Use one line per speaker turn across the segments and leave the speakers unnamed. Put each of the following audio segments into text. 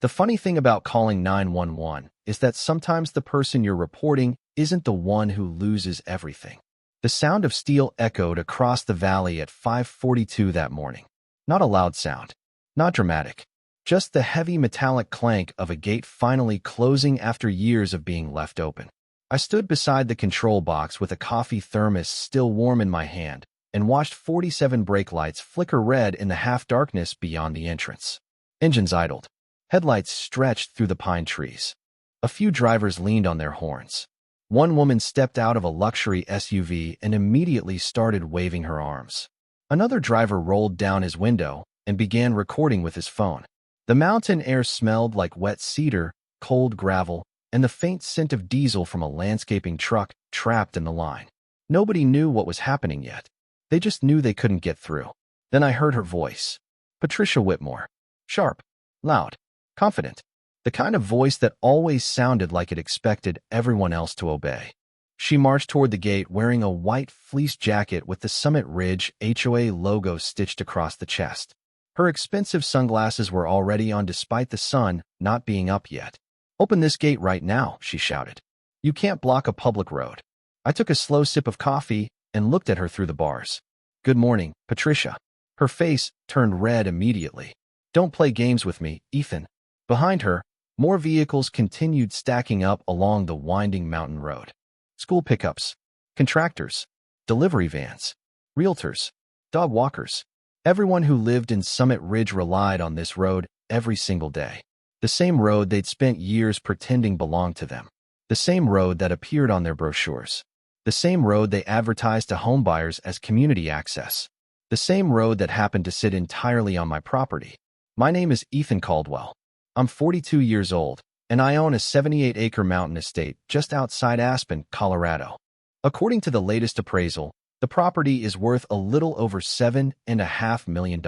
The funny thing about calling 911 is that sometimes the person you're reporting isn't the one who loses everything. The sound of steel echoed across the valley at 5:42 that morning. Not a loud sound, not dramatic, just the heavy metallic clank of a gate finally closing after years of being left open. I stood beside the control box with a coffee thermos still warm in my hand and watched 47 brake lights flicker red in the half-darkness beyond the entrance. Engines idled. Headlights stretched through the pine trees. A few drivers leaned on their horns. One woman stepped out of a luxury SUV and immediately started waving her arms. Another driver rolled down his window and began recording with his phone. The mountain air smelled like wet cedar, cold gravel, and the faint scent of diesel from a landscaping truck trapped in the line. Nobody knew what was happening yet. They just knew they couldn't get through. Then I heard her voice. Patricia Whitmore. Sharp, loud, confident. The kind of voice that always sounded like it expected everyone else to obey. She marched toward the gate wearing a white fleece jacket with the Summit Ridge HOA logo stitched across the chest. Her expensive sunglasses were already on despite the sun not being up yet. "Open this gate right now," she shouted. "You can't block a public road." I took a slow sip of coffee and looked at her through the bars. "Good morning, Patricia." Her face turned red immediately. "Don't play games with me, Ethan." Behind her, more vehicles continued stacking up along the winding mountain road. School pickups, contractors, delivery vans, realtors, dog walkers. Everyone who lived in Summit Ridge relied on this road every single day. The same road they'd spent years pretending belonged to them. The same road that appeared on their brochures. The same road they advertised to homebuyers as community access. The same road that happened to sit entirely on my property. My name is Ethan Caldwell. I'm 42 years old, and I own a 78-acre mountain estate just outside Aspen, Colorado. According to the latest appraisal, the property is worth a little over $7.5 million.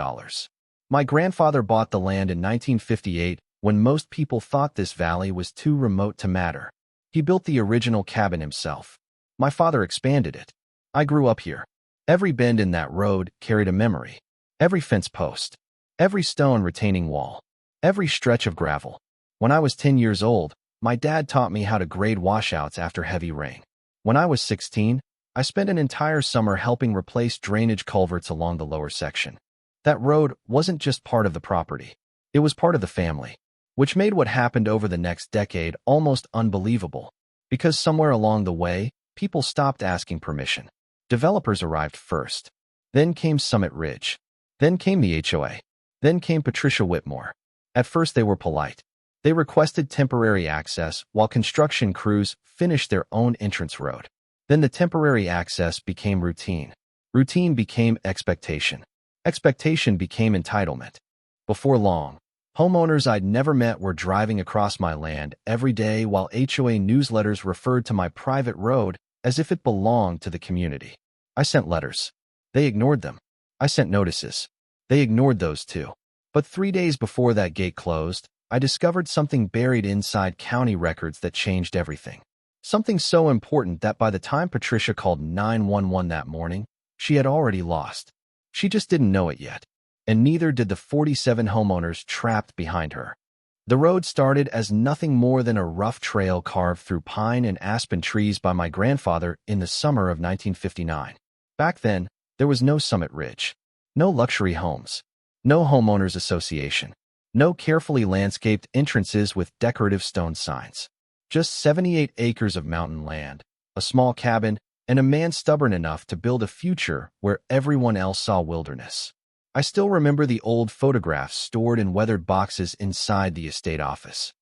My grandfather bought the land in 1958 when most people thought this valley was too remote to matter. He built the original cabin himself. My father expanded it. I grew up here. Every bend in that road carried a memory. Every fence post. Every stone retaining wall. Every stretch of gravel. When I was 10 years old, my dad taught me how to grade washouts after heavy rain. When I was 16, I spent an entire summer helping replace drainage culverts along the lower section. That road wasn't just part of the property. It was part of the family, which made what happened over the next decade almost unbelievable. Because somewhere along the way, people stopped asking permission. Developers arrived first. Then came Summit Ridge. Then came the HOA. Then came Patricia Whitmore. At first they were polite. They requested temporary access while construction crews finished their own entrance road. Then the temporary access became routine. Routine became expectation. Expectation became entitlement. Before long, homeowners I'd never met were driving across my land every day while HOA newsletters referred to my private road as if it belonged to the community. I sent letters. They ignored them. I sent notices. They ignored those too. But 3 days before that gate closed, I discovered something buried inside county records that changed everything. Something so important that by the time Patricia called 911 that morning, she had already lost. She just didn't know it yet. And neither did the 47 homeowners trapped behind her. The road started as nothing more than a rough trail carved through pine and aspen trees by my grandfather in the summer of 1959. Back then, there was no Summit Ridge, no luxury homes, no homeowners association, no carefully landscaped entrances with decorative stone signs. Just 78 acres of mountain land, a small cabin, and a man stubborn enough to build a future where everyone else saw wilderness. I still remember the old photographs stored in weathered boxes inside the estate office.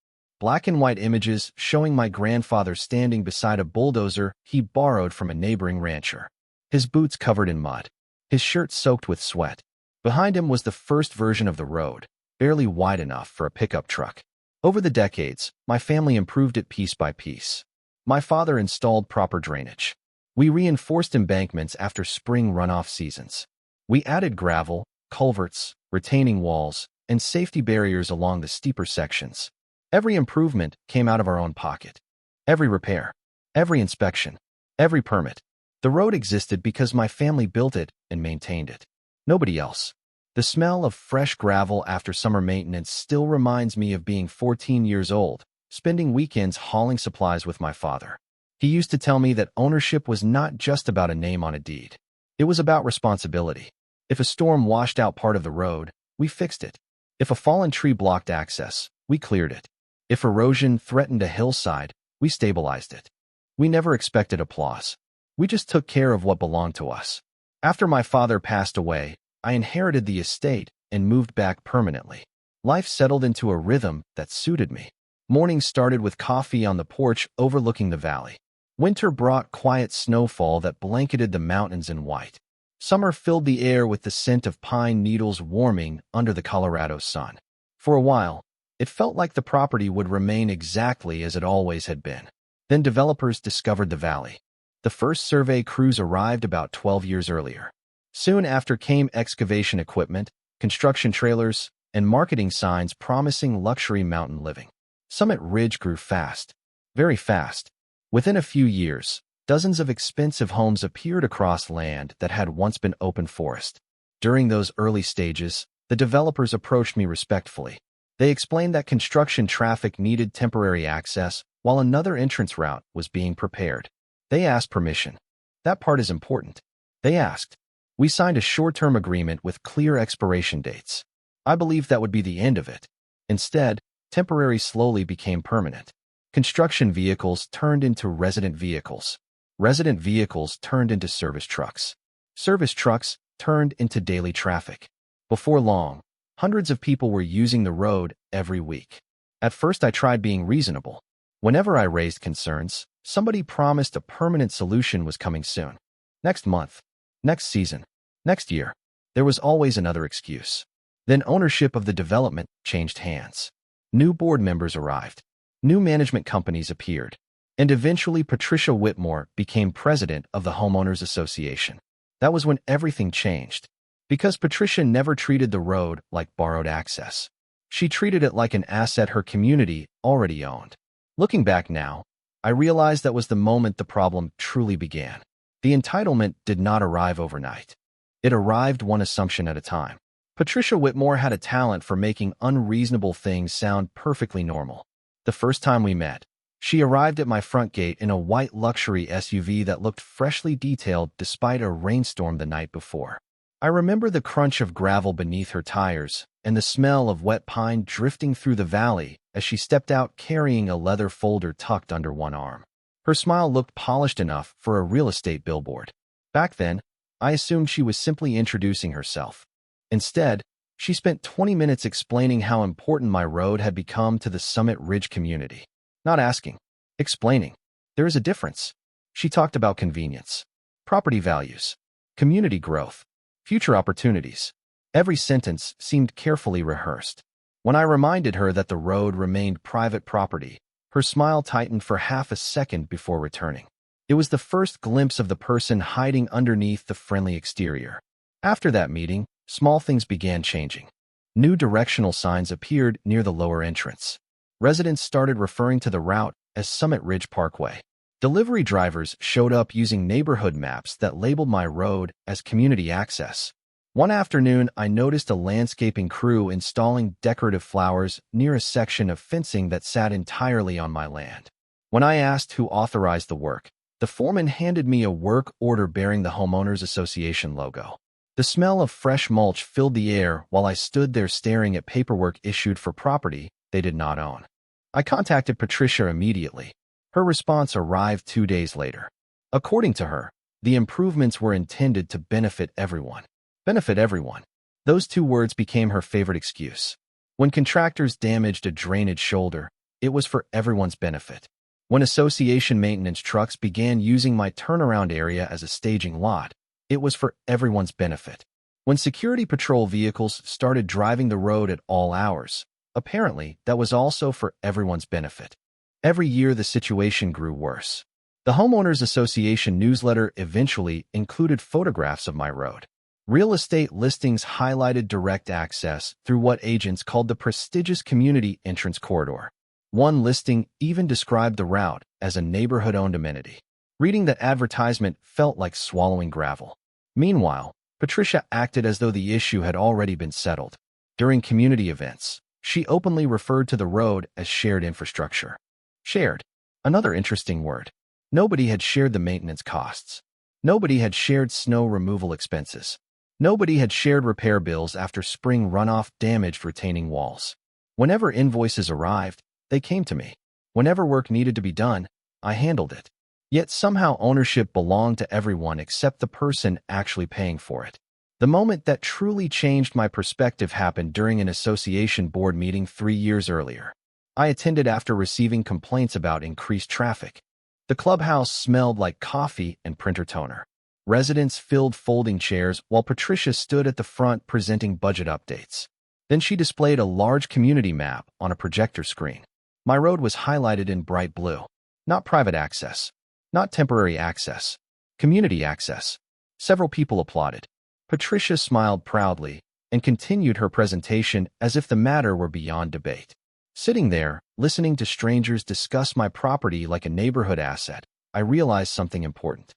Black and white images showing my grandfather standing beside a bulldozer he borrowed from a neighboring rancher. His boots covered in mud, his shirt soaked with sweat. Behind him was the first version of the road, barely wide enough for a pickup truck. Over the decades, my family improved it piece by piece. My father installed proper drainage. We reinforced embankments after spring runoff seasons. We added gravel, culverts, retaining walls, and safety barriers along the steeper sections. Every improvement came out of our own pocket. Every repair, every inspection, every permit. The road existed because my family built it and maintained it. Nobody else. The smell of fresh gravel after summer maintenance still reminds me of being 14 years old, spending weekends hauling supplies with my father. He used to tell me that ownership was not just about a name on a deed. It was about responsibility. If a storm washed out part of the road, we fixed it. If a fallen tree blocked access, we cleared it. If erosion threatened a hillside, we stabilized it. We never expected applause. We just took care of what belonged to us. After my father passed away, I inherited the estate and moved back permanently. Life settled into a rhythm that suited me. Mornings started with coffee on the porch overlooking the valley. Winter brought quiet snowfall that blanketed the mountains in white. Summer filled the air with the scent of pine needles warming under the Colorado sun. For a while, it felt like the property would remain exactly as it always had been. Then developers discovered the valley. The first survey crews arrived about 12 years earlier. Soon after came excavation equipment, construction trailers, and marketing signs promising luxury mountain living. Summit Ridge grew fast, very fast. Within a few years, dozens of expensive homes appeared across land that had once been open forest. During those early stages, the developers approached me respectfully. They explained that construction traffic needed temporary access while another entrance route was being prepared. They asked permission. That part is important. They asked. We signed a short-term agreement with clear expiration dates. I believed that would be the end of it. Instead, temporary slowly became permanent. Construction vehicles turned into resident vehicles. Resident vehicles turned into service trucks. Service trucks turned into daily traffic. Before long, hundreds of people were using the road every week. At first, I tried being reasonable. Whenever I raised concerns, somebody promised a permanent solution was coming soon. Next month, next season, next year. There was always another excuse. Then ownership of the development changed hands. New board members arrived. New management companies appeared. And eventually Patricia Whitmore became president of the Homeowners Association. That was when everything changed. Because Patricia never treated the road like borrowed access. She treated it like an asset her community already owned. Looking back now, I realized that was the moment the problem truly began. The entitlement did not arrive overnight. It arrived one assumption at a time. Patricia Whitmore had a talent for making unreasonable things sound perfectly normal. The first time we met, she arrived at my front gate in a white luxury SUV that looked freshly detailed despite a rainstorm the night before. I remember the crunch of gravel beneath her tires and the smell of wet pine drifting through the valley as she stepped out carrying a leather folder tucked under one arm. Her smile looked polished enough for a real estate billboard. Back then, I assumed she was simply introducing herself. Instead, she spent 20 minutes explaining how important my road had become to the Summit Ridge community. Not asking, explaining. There is a difference. She talked about convenience, property values, community growth, future opportunities. Every sentence seemed carefully rehearsed. When I reminded her that the road remained private property, her smile tightened for half a second before returning. It was the first glimpse of the person hiding underneath the friendly exterior. After that meeting, small things began changing. New directional signs appeared near the lower entrance. Residents started referring to the route as Summit Ridge Parkway. Delivery drivers showed up using neighborhood maps that labeled my road as community access. One afternoon, I noticed a landscaping crew installing decorative flowers near a section of fencing that sat entirely on my land. When I asked who authorized the work, the foreman handed me a work order bearing the Homeowners Association logo. The smell of fresh mulch filled the air while I stood there staring at paperwork issued for property they did not own. I contacted Patricia immediately. Her response arrived 2 days later. According to her, the improvements were intended to benefit everyone. Benefit everyone. Those two words became her favorite excuse. When contractors damaged a drainage shoulder, it was for everyone's benefit. When association maintenance trucks began using my turnaround area as a staging lot, it was for everyone's benefit. When security patrol vehicles started driving the road at all hours, apparently that was also for everyone's benefit. Every year the situation grew worse. The Homeowners Association newsletter eventually included photographs of my road. Real estate listings highlighted direct access through what agents called the prestigious community entrance corridor. One listing even described the route as a neighborhood-owned amenity. Reading that advertisement felt like swallowing gravel. Meanwhile, Patricia acted as though the issue had already been settled. During community events, she openly referred to the road as shared infrastructure. Shared. Another interesting word. Nobody had shared the maintenance costs. Nobody had shared snow removal expenses. Nobody had shared repair bills after spring runoff damaged retaining walls. Whenever invoices arrived, they came to me. Whenever work needed to be done, I handled it. Yet somehow ownership belonged to everyone except the person actually paying for it. The moment that truly changed my perspective happened during an association board meeting 3 years earlier. I attended after receiving complaints about increased traffic. The clubhouse smelled like coffee and printer toner. Residents filled folding chairs while Patricia stood at the front presenting budget updates. Then she displayed a large community map on a projector screen. My road was highlighted in bright blue. Not private access. Not temporary access. Community access. Several people applauded. Patricia smiled proudly and continued her presentation as if the matter were beyond debate. Sitting there, listening to strangers discuss my property like a neighborhood asset, I realized something important.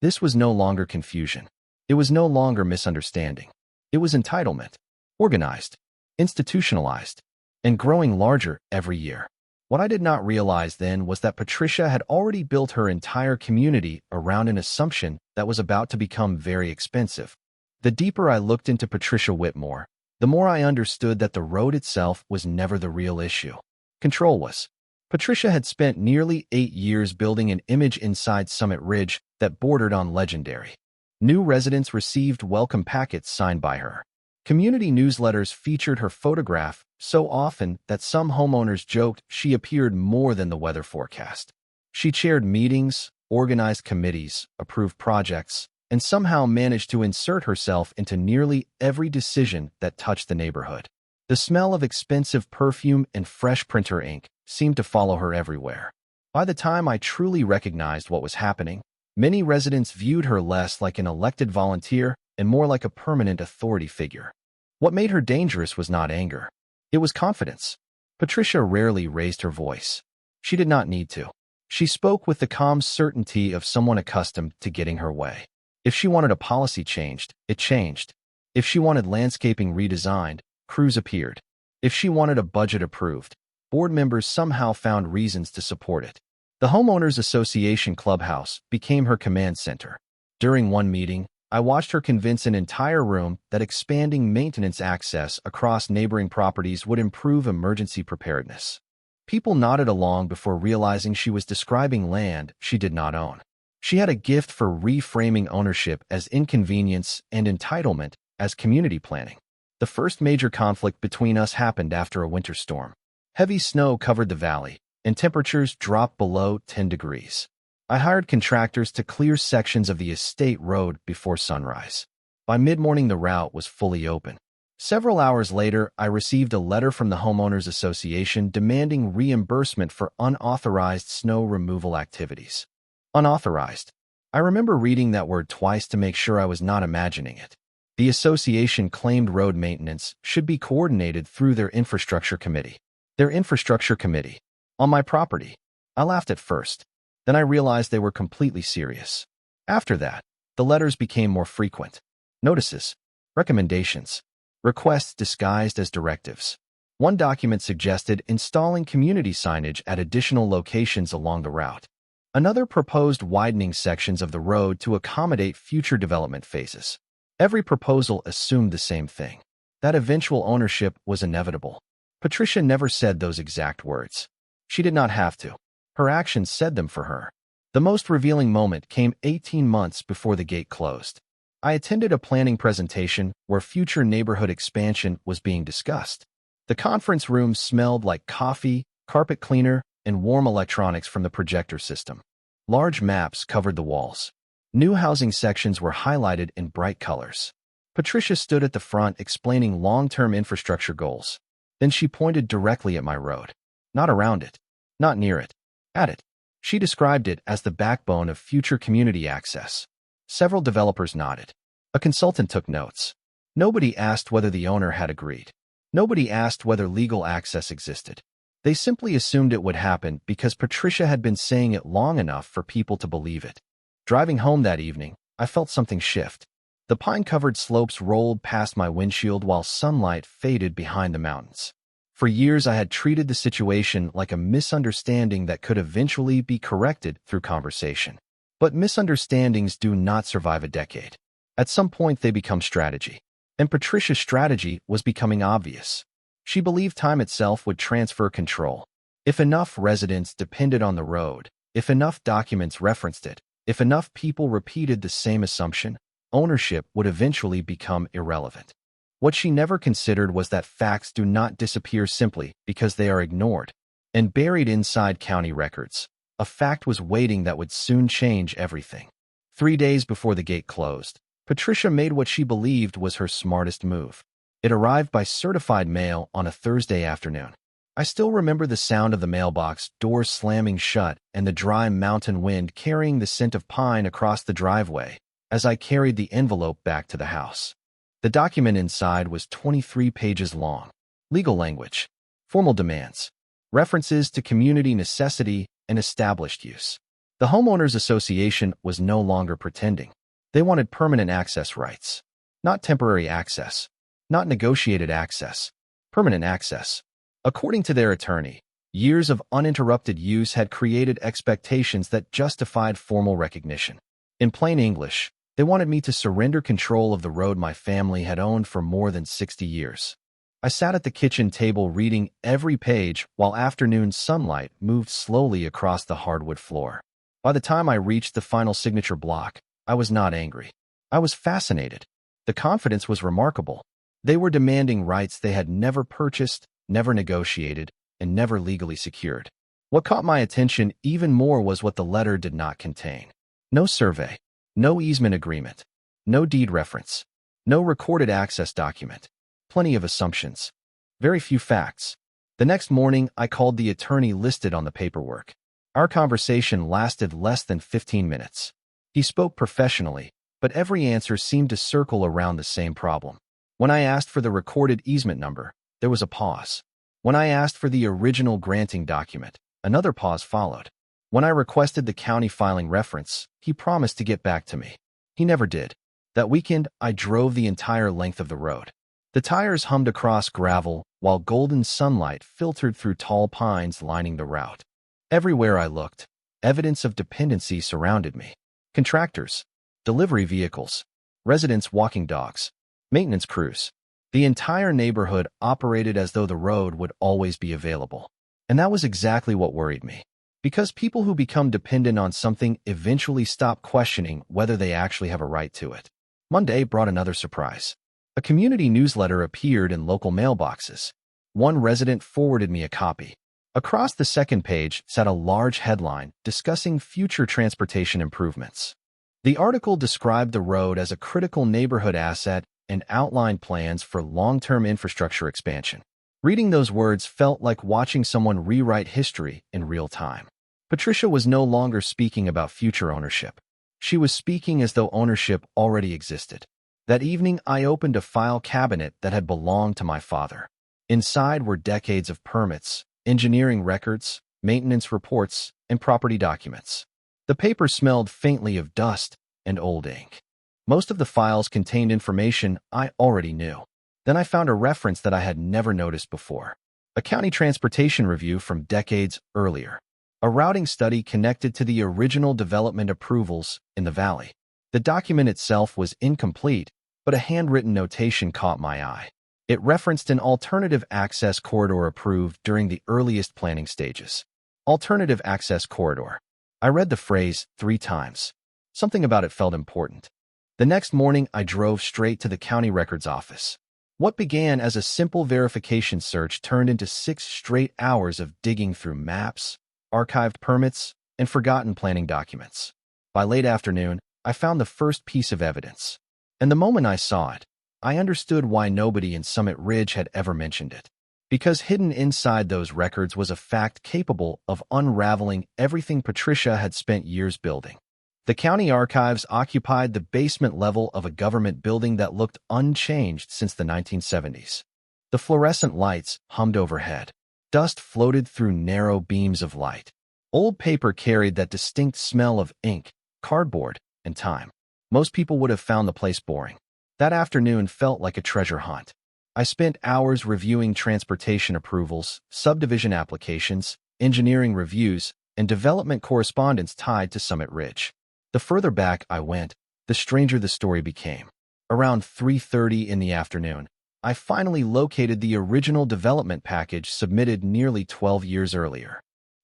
This was no longer confusion. It was no longer misunderstanding. It was entitlement. Organized, institutionalized, and growing larger every year. What I did not realize then was that Patricia had already built her entire community around an assumption that was about to become very expensive. The deeper I looked into Patricia Whitmore, the more I understood that the road itself was never the real issue. Control was. Patricia had spent nearly 8 years building an image inside Summit Ridge that bordered on legendary. New residents received welcome packets signed by her. Community newsletters featured her photograph so often that some homeowners joked she appeared more than the weather forecast. She chaired meetings, organized committees, approved projects, and somehow managed to insert herself into nearly every decision that touched the neighborhood. The smell of expensive perfume and fresh printer ink seemed to follow her everywhere. By the time I truly recognized what was happening, many residents viewed her less like an elected volunteer and more like a permanent authority figure. What made her dangerous was not anger. It was confidence. Patricia rarely raised her voice. She did not need to. She spoke with the calm certainty of someone accustomed to getting her way. If she wanted a policy changed, it changed. If she wanted landscaping redesigned, crews appeared. If she wanted a budget approved, board members somehow found reasons to support it. The Homeowners Association clubhouse became her command center. During one meeting, I watched her convince an entire room that expanding maintenance access across neighboring properties would improve emergency preparedness. People nodded along before realizing she was describing land she did not own. She had a gift for reframing ownership as inconvenience and entitlement as community planning. The first major conflict between us happened after a winter storm. Heavy snow covered the valley, and temperatures dropped below 10 degrees. I hired contractors to clear sections of the estate road before sunrise. By mid-morning, the route was fully open. Several hours later, I received a letter from the Homeowners Association demanding reimbursement for unauthorized snow removal activities. Unauthorized. I remember reading that word twice to make sure I was not imagining it. The association claimed road maintenance should be coordinated through their infrastructure committee. Their infrastructure committee. On my property. I laughed at first. Then I realized they were completely serious. After that, the letters became more frequent. Notices, recommendations, requests disguised as directives. One document suggested installing community signage at additional locations along the route. Another proposed widening sections of the road to accommodate future development phases. Every proposal assumed the same thing, that eventual ownership was inevitable. Patricia never said those exact words. She did not have to. Her actions said them for her. The most revealing moment came 18 months before the gate closed. I attended a planning presentation where future neighborhood expansion was being discussed. The conference room smelled like coffee, carpet cleaner, and warm electronics from the projector system. Large maps covered the walls. New housing sections were highlighted in bright colors. Patricia stood at the front explaining long-term infrastructure goals. Then she pointed directly at my road. Not around it. Not near it. At it. She described it as the backbone of future community access. Several developers nodded. A consultant took notes. Nobody asked whether the owner had agreed. Nobody asked whether legal access existed. They simply assumed it would happen because Patricia had been saying it long enough for people to believe it. Driving home that evening, I felt something shift. The pine-covered slopes rolled past my windshield while sunlight faded behind the mountains. For years, I had treated the situation like a misunderstanding that could eventually be corrected through conversation. But misunderstandings do not survive a decade. At some point, they become strategy. And Patricia's strategy was becoming obvious. She believed time itself would transfer control. If enough residents depended on the road, if enough documents referenced it, if enough people repeated the same assumption, ownership would eventually become irrelevant. What she never considered was that facts do not disappear simply because they are ignored and buried inside county records. A fact was waiting that would soon change everything. 3 days before the gate closed, Patricia made what she believed was her smartest move. It arrived by certified mail on a Thursday afternoon. I still remember the sound of the mailbox doors slamming shut and the dry mountain wind carrying the scent of pine across the driveway as I carried the envelope back to the house. The document inside was 23 pages long. Legal language, formal demands, references to community necessity and established use. The Homeowners Association was no longer pretending. They wanted permanent access rights. Not temporary access. Not negotiated access. Permanent access. According to their attorney, years of uninterrupted use had created expectations that justified formal recognition. In plain English, they wanted me to surrender control of the road my family had owned for more than 60 years. I sat at the kitchen table reading every page while afternoon sunlight moved slowly across the hardwood floor. By the time I reached the final signature block, I was not angry. I was fascinated. The confidence was remarkable. They were demanding rights they had never purchased, never negotiated, and never legally secured. What caught my attention even more was what the letter did not contain. No survey. No easement agreement. No deed reference. No recorded access document. Plenty of assumptions. Very few facts. The next morning, I called the attorney listed on the paperwork. Our conversation lasted less than 15 minutes. He spoke professionally, but every answer seemed to circle around the same problem. When I asked for the recorded easement number, there was a pause. When I asked for the original granting document, another pause followed. When I requested the county filing reference, he promised to get back to me. He never did. That weekend, I drove the entire length of the road. The tires hummed across gravel, while golden sunlight filtered through tall pines lining the route. Everywhere I looked, evidence of dependency surrounded me. Contractors, delivery vehicles, residents walking dogs, maintenance crews. The entire neighborhood operated as though the road would always be available. And that was exactly what worried me. Because people who become dependent on something eventually stop questioning whether they actually have a right to it. Monday brought another surprise. A community newsletter appeared in local mailboxes. One resident forwarded me a copy. Across the second page sat a large headline discussing future transportation improvements. The article described the road as a critical neighborhood asset and outlined plans for long-term infrastructure expansion. Reading those words felt like watching someone rewrite history in real time. Patricia was no longer speaking about future ownership. She was speaking as though ownership already existed. That evening, I opened a file cabinet that had belonged to my father. Inside were decades of permits, engineering records, maintenance reports, and property documents. The paper smelled faintly of dust and old ink. Most of the files contained information I already knew. Then I found a reference that I had never noticed before. A county transportation review from decades earlier. A routing study connected to the original development approvals in the valley. The document itself was incomplete, but a handwritten notation caught my eye. It referenced an alternative access corridor approved during the earliest planning stages. Alternative access corridor. I read the phrase 3 times. Something about it felt important. The next morning, I drove straight to the county records office. What began as a simple verification search turned into 6 straight hours of digging through maps, archived permits, and forgotten planning documents. By late afternoon, I found the first piece of evidence. And the moment I saw it, I understood why nobody in Summit Ridge had ever mentioned it. Because hidden inside those records was a fact capable of unraveling everything Patricia had spent years building. The county archives occupied the basement level of a government building that looked unchanged since the 1970s. The fluorescent lights hummed overhead. Dust floated through narrow beams of light. Old paper carried that distinct smell of ink, cardboard, and time. Most people would have found the place boring. That afternoon felt like a treasure hunt. I spent hours reviewing transportation approvals, subdivision applications, engineering reviews, and development correspondence tied to Summit Ridge. The further back I went, the stranger the story became. Around 3:30 in the afternoon, I finally located the original development package submitted nearly 12 years earlier.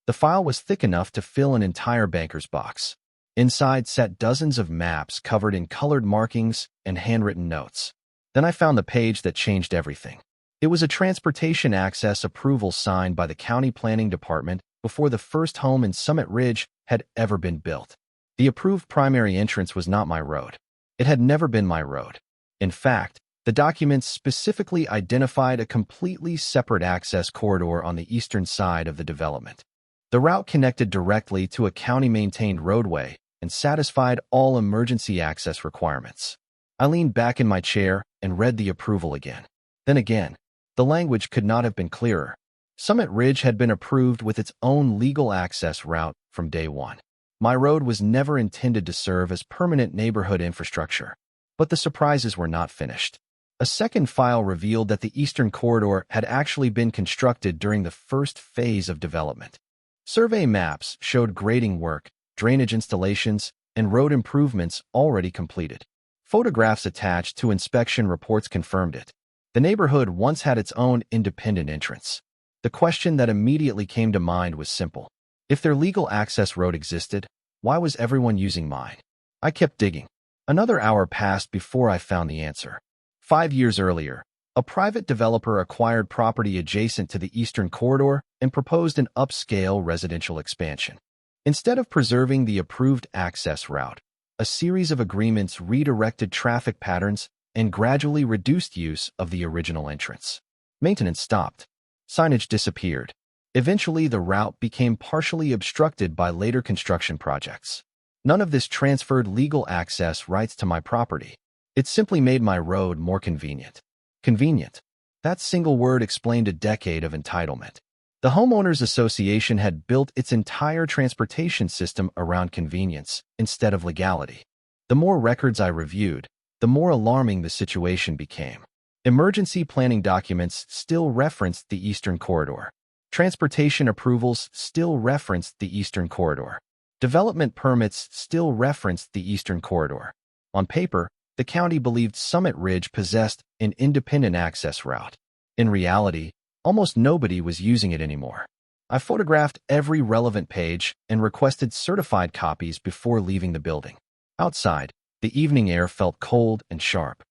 The file was thick enough to fill an entire banker's box. Inside sat dozens of maps covered in colored markings and handwritten notes. Then I found the page that changed everything. It was a transportation access approval signed by the county planning department before the first home in Summit Ridge had ever been built. The approved primary entrance was not my road. It had never been my road. In fact, the documents specifically identified a completely separate access corridor on the eastern side of the development. The route connected directly to a county-maintained roadway and satisfied all emergency access requirements. I leaned back in my chair and read the approval again. Then again, the language could not have been clearer. Summit Ridge had been approved with its own legal access route from day one. My road was never intended to serve as permanent neighborhood infrastructure. But the surprises were not finished. A second file revealed that the eastern corridor had actually been constructed during the first phase of development. Survey maps showed grading work, drainage installations, and road improvements already completed. Photographs attached to inspection reports confirmed it. The neighborhood once had its own independent entrance. The question that immediately came to mind was simple. If their legal access road existed, why was everyone using mine? I kept digging. Another hour passed before I found the answer. 5 years earlier, a private developer acquired property adjacent to the eastern corridor and proposed an upscale residential expansion. Instead of preserving the approved access route, a series of agreements redirected traffic patterns and gradually reduced use of the original entrance. Maintenance stopped. Signage disappeared. Eventually, the route became partially obstructed by later construction projects. None of this transferred legal access rights to my property. It simply made my road more convenient. Convenient. That single word explained a decade of entitlement. The Homeowners Association had built its entire transportation system around convenience instead of legality. The more records I reviewed, the more alarming the situation became. Emergency planning documents still referenced the eastern corridor. Transportation approvals still referenced the eastern corridor. Development permits still referenced the eastern corridor. On paper, the county believed Summit Ridge possessed an independent access route. In reality, almost nobody was using it anymore. I photographed every relevant page and requested certified copies before leaving the building. Outside, the evening air felt cold and sharp.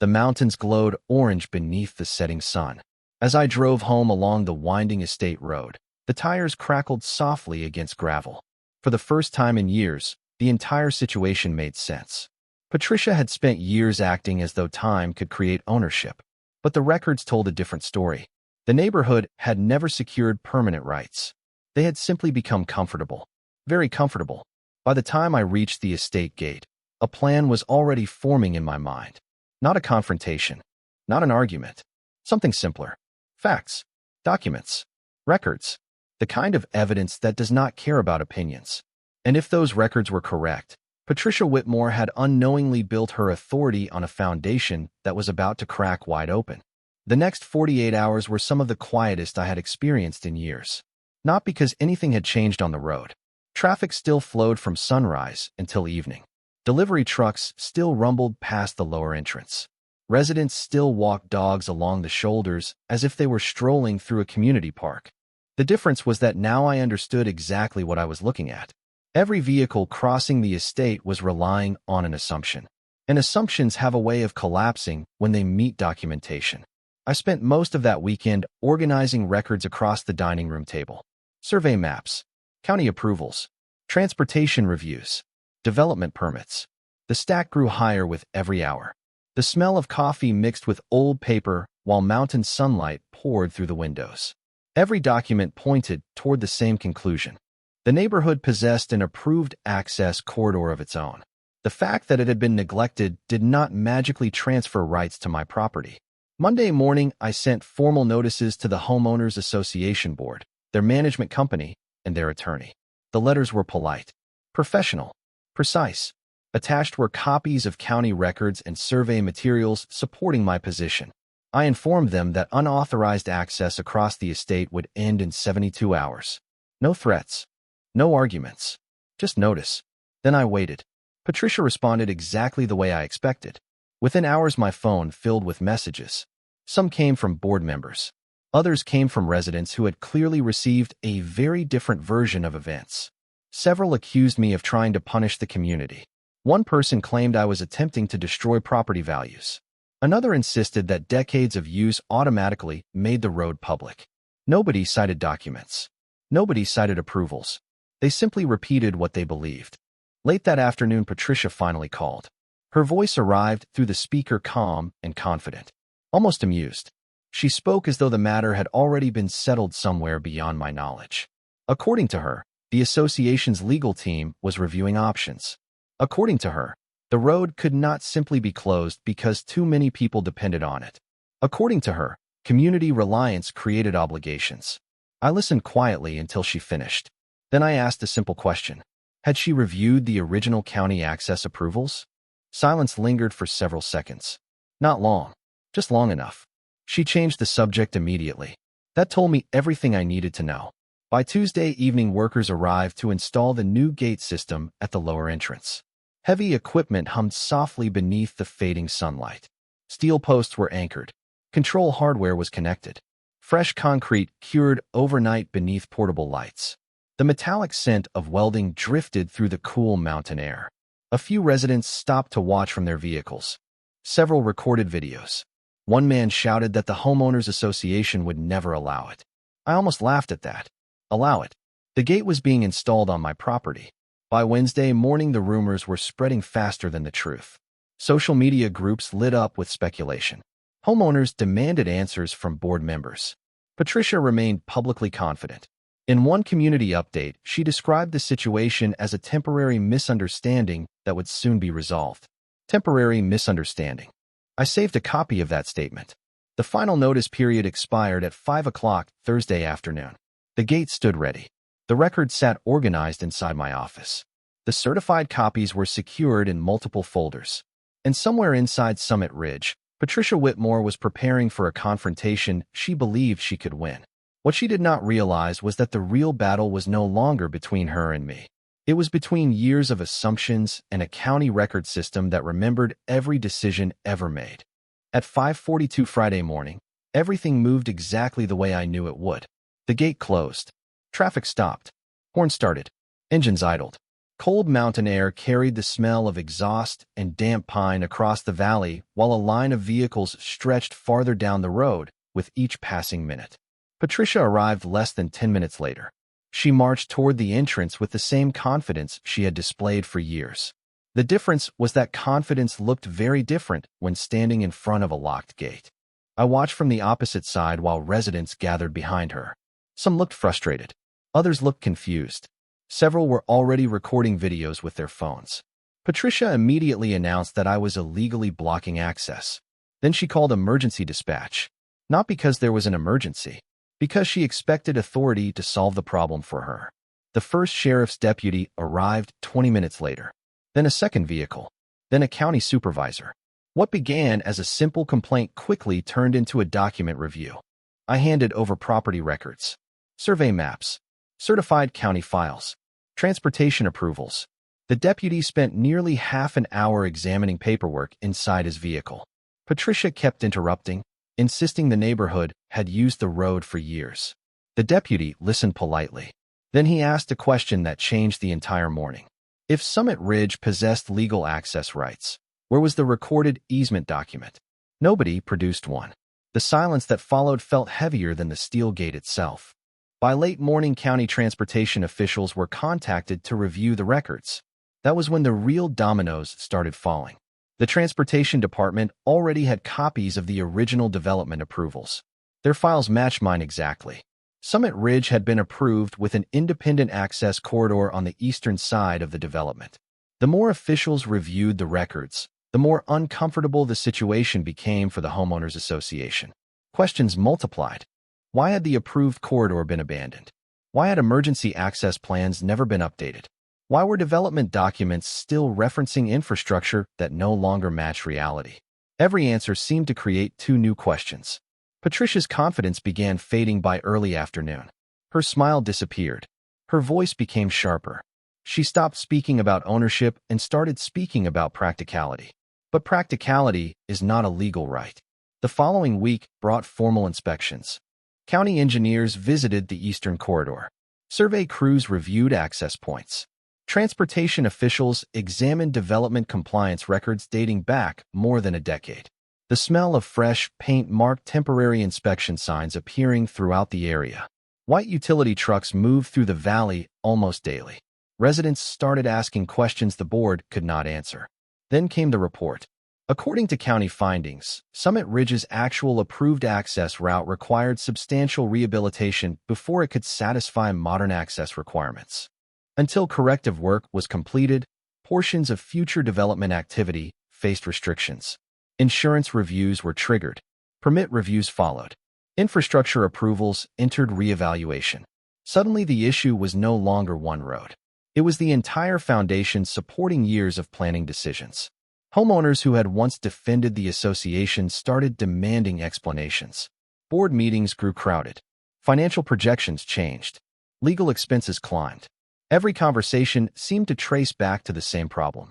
The mountains glowed orange beneath the setting sun. As I drove home along the winding estate road, the tires crackled softly against gravel. For the first time in years, the entire situation made sense. Patricia had spent years acting as though time could create ownership. But the records told a different story. The neighborhood had never secured permanent rights. They had simply become comfortable. Very comfortable. By the time I reached the estate gate, a plan was already forming in my mind. Not a confrontation. Not an argument. Something simpler. Facts. Documents. Records. The kind of evidence that does not care about opinions. And if those records were correct, Patricia Whitmore had unknowingly built her authority on a foundation that was about to crack wide open. The next 48 hours were some of the quietest I had experienced in years. Not because anything had changed on the road. Traffic still flowed from sunrise until evening. Delivery trucks still rumbled past the lower entrance. Residents still walked dogs along the shoulders as if they were strolling through a community park. The difference was that now I understood exactly what I was looking at. Every vehicle crossing the estate was relying on an assumption. And assumptions have a way of collapsing when they meet documentation. I spent most of that weekend organizing records across the dining room table. Survey maps, county approvals, transportation reviews, development permits. The stack grew higher with every hour. The smell of coffee mixed with old paper while mountain sunlight poured through the windows. Every document pointed toward the same conclusion. The neighborhood possessed an approved access corridor of its own. The fact that it had been neglected did not magically transfer rights to my property. Monday morning, I sent formal notices to the Homeowners Association Board, their management company, and their attorney. The letters were polite, professional, precise. Attached were copies of county records and survey materials supporting my position. I informed them that unauthorized access across the estate would end in 72 hours. No threats. No arguments. Just notice. Then I waited. Patricia responded exactly the way I expected. Within hours, my phone filled with messages. Some came from board members. Others came from residents who had clearly received a very different version of events. Several accused me of trying to punish the community. One person claimed I was attempting to destroy property values. Another insisted that decades of use automatically made the road public. Nobody cited documents. Nobody cited approvals. They simply repeated what they believed. Late that afternoon, Patricia finally called. Her voice arrived through the speaker calm and confident, almost amused. She spoke as though the matter had already been settled somewhere beyond my knowledge. According to her, the association's legal team was reviewing options. According to her, the road could not simply be closed because too many people depended on it. According to her, community reliance created obligations. I listened quietly until she finished. Then I asked a simple question. Had she reviewed the original county access approvals? Silence lingered for several seconds. Not long, just long enough. She changed the subject immediately. That told me everything I needed to know. By Tuesday evening, workers arrived to install the new gate system at the lower entrance. Heavy equipment hummed softly beneath the fading sunlight. Steel posts were anchored. Control hardware was connected. Fresh concrete cured overnight beneath portable lights. The metallic scent of welding drifted through the cool mountain air. A few residents stopped to watch from their vehicles. Several recorded videos. One man shouted that the homeowners association would never allow it. I almost laughed at that. Allow it. The gate was being installed on my property. By Wednesday morning, the rumors were spreading faster than the truth. Social media groups lit up with speculation. Homeowners demanded answers from board members. Patricia remained publicly confident. In one community update, she described the situation as a temporary misunderstanding that would soon be resolved. Temporary misunderstanding. I saved a copy of that statement. The final notice period expired at 5 o'clock Thursday afternoon. The gate stood ready. The record sat organized inside my office. The certified copies were secured in multiple folders. And somewhere inside Summit Ridge, Patricia Whitmore was preparing for a confrontation she believed she could win. What she did not realize was that the real battle was no longer between her and me. It was between years of assumptions and a county record system that remembered every decision ever made. At 5:42 Friday morning, everything moved exactly the way I knew it would. The gate closed. Traffic stopped. Horns started. Engines idled. Cold mountain air carried the smell of exhaust and damp pine across the valley while a line of vehicles stretched farther down the road with each passing minute. Patricia arrived less than 10 minutes later. She marched toward the entrance with the same confidence she had displayed for years. The difference was that confidence looked very different when standing in front of a locked gate. I watched from the opposite side while residents gathered behind her. Some looked frustrated. Others looked confused. Several were already recording videos with their phones. Patricia immediately announced that I was illegally blocking access. Then she called emergency dispatch. Not because there was an emergency, because she expected authority to solve the problem for her. The first sheriff's deputy arrived 20 minutes later. Then a second vehicle. Then a county supervisor. What began as a simple complaint quickly turned into a document review. I handed over property records, survey maps, certified county files, transportation approvals. The deputy spent nearly half an hour examining paperwork inside his vehicle. Patricia kept interrupting, insisting the neighborhood had used the road for years. The deputy listened politely. Then he asked a question that changed the entire morning. If Summit Ridge possessed legal access rights, where was the recorded easement document? Nobody produced one. The silence that followed felt heavier than the steel gate itself. By late morning, county transportation officials were contacted to review the records. That was when the real dominoes started falling. The transportation department already had copies of the original development approvals. Their files matched mine exactly. Summit Ridge had been approved with an independent access corridor on the eastern side of the development. The more officials reviewed the records, the more uncomfortable the situation became for the homeowners association. Questions multiplied. Why had the approved corridor been abandoned? Why had emergency access plans never been updated? Why were development documents still referencing infrastructure that no longer matched reality? Every answer seemed to create two new questions. Patricia's confidence began fading by early afternoon. Her smile disappeared. Her voice became sharper. She stopped speaking about ownership and started speaking about practicality. But practicality is not a legal right. The following week brought formal inspections. County engineers visited the Eastern Corridor. Survey crews reviewed access points. Transportation officials examined development compliance records dating back more than a decade. The smell of fresh paint marked temporary inspection signs appearing throughout the area. White utility trucks moved through the valley almost daily. Residents started asking questions the board could not answer. Then came the report. According to county findings, Summit Ridge's actual approved access route required substantial rehabilitation before it could satisfy modern access requirements. Until corrective work was completed, portions of future development activity faced restrictions. Insurance reviews were triggered. Permit reviews followed. Infrastructure approvals entered reevaluation. Suddenly, the issue was no longer one road. It was the entire foundation supporting years of planning decisions. Homeowners who had once defended the association started demanding explanations. Board meetings grew crowded. Financial projections changed. Legal expenses climbed. Every conversation seemed to trace back to the same problem.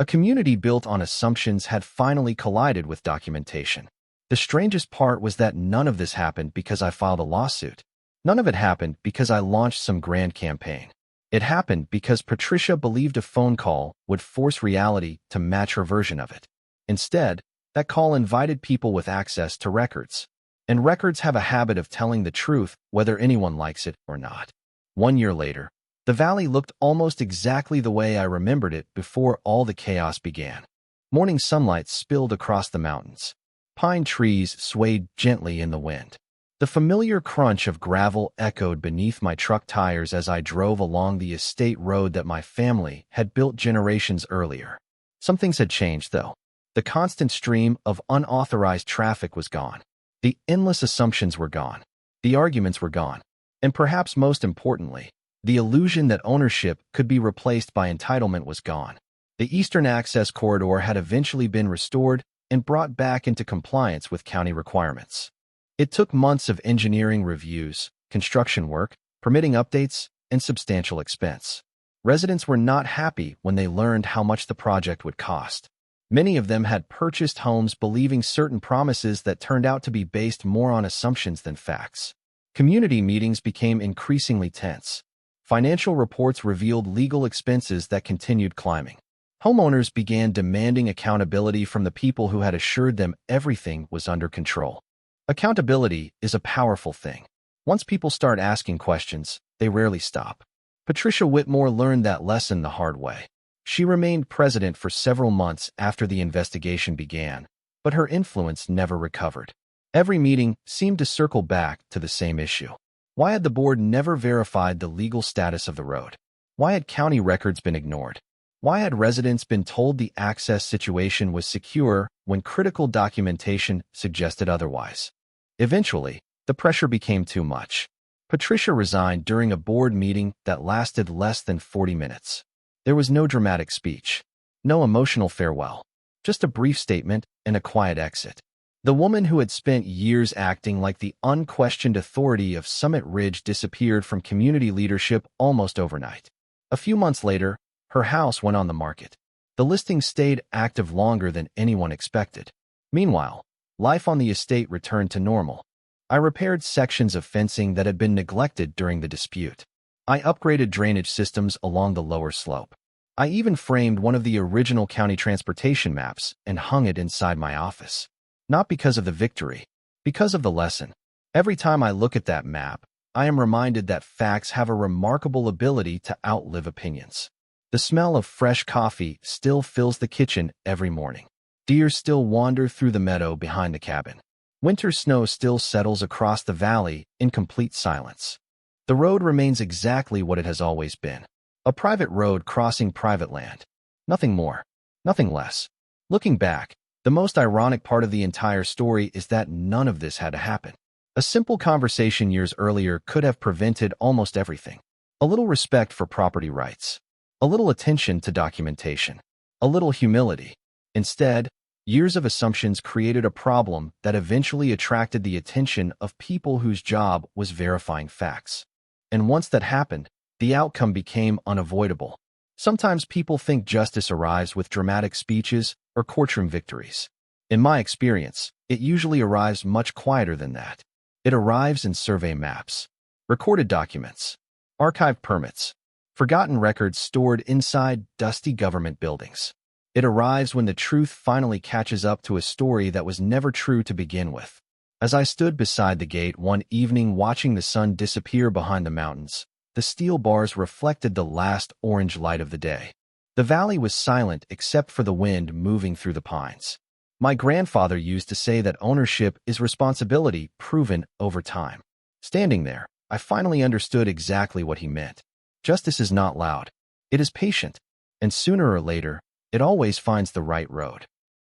A community built on assumptions had finally collided with documentation. The strangest part was that none of this happened because I filed a lawsuit. None of it happened because I launched some grand campaign. It happened because Patricia believed a phone call would force reality to match her version of it. Instead, that call invited people with access to records. And records have a habit of telling the truth whether anyone likes it or not. 1 year later, the valley looked almost exactly the way I remembered it before all the chaos began. Morning sunlight spilled across the mountains. Pine trees swayed gently in the wind. The familiar crunch of gravel echoed beneath my truck tires as I drove along the estate road that my family had built generations earlier. Some things had changed, though. The constant stream of unauthorized traffic was gone. The endless assumptions were gone. The arguments were gone. And perhaps most importantly, the illusion that ownership could be replaced by entitlement was gone. The Eastern Access Corridor had eventually been restored and brought back into compliance with county requirements. It took months of engineering reviews, construction work, permitting updates, and substantial expense. Residents were not happy when they learned how much the project would cost. Many of them had purchased homes believing certain promises that turned out to be based more on assumptions than facts. Community meetings became increasingly tense. Financial reports revealed legal expenses that continued climbing. Homeowners began demanding accountability from the people who had assured them everything was under control. Accountability is a powerful thing. Once people start asking questions, they rarely stop. Patricia Whitmore learned that lesson the hard way. She remained president for several months after the investigation began, but her influence never recovered. Every meeting seemed to circle back to the same issue. Why had the board never verified the legal status of the road? Why had county records been ignored? Why had residents been told the access situation was secure when critical documentation suggested otherwise? Eventually, the pressure became too much. Patricia resigned during a board meeting that lasted less than 40 minutes. There was no dramatic speech, no emotional farewell, just a brief statement and a quiet exit. The woman who had spent years acting like the unquestioned authority of Summit Ridge disappeared from community leadership almost overnight. A few months later, her house went on the market. The listing stayed active longer than anyone expected. Meanwhile, life on the estate returned to normal. I repaired sections of fencing that had been neglected during the dispute. I upgraded drainage systems along the lower slope. I even framed one of the original county transportation maps and hung it inside my office. Not because of the victory, because of the lesson. Every time I look at that map, I am reminded that facts have a remarkable ability to outlive opinions. The smell of fresh coffee still fills the kitchen every morning. Deer still wander through the meadow behind the cabin. Winter snow still settles across the valley in complete silence. The road remains exactly what it has always been. A private road crossing private land. Nothing more. Nothing less. Looking back, the most ironic part of the entire story is that none of this had to happen. A simple conversation years earlier could have prevented almost everything. A little respect for property rights. A little attention to documentation. A little humility. Instead, years of assumptions created a problem that eventually attracted the attention of people whose job was verifying facts. And once that happened, the outcome became unavoidable. Sometimes people think justice arrives with dramatic speeches or courtroom victories. In my experience, it usually arrives much quieter than that. It arrives in survey maps, recorded documents, archived permits, forgotten records stored inside dusty government buildings. It arrives when the truth finally catches up to a story that was never true to begin with. As I stood beside the gate one evening watching the sun disappear behind the mountains, the steel bars reflected the last orange light of the day. The valley was silent except for the wind moving through the pines. My grandfather used to say that ownership is responsibility proven over time. Standing there, I finally understood exactly what he meant. Justice is not loud. It is patient, and sooner or later, it always finds the right road.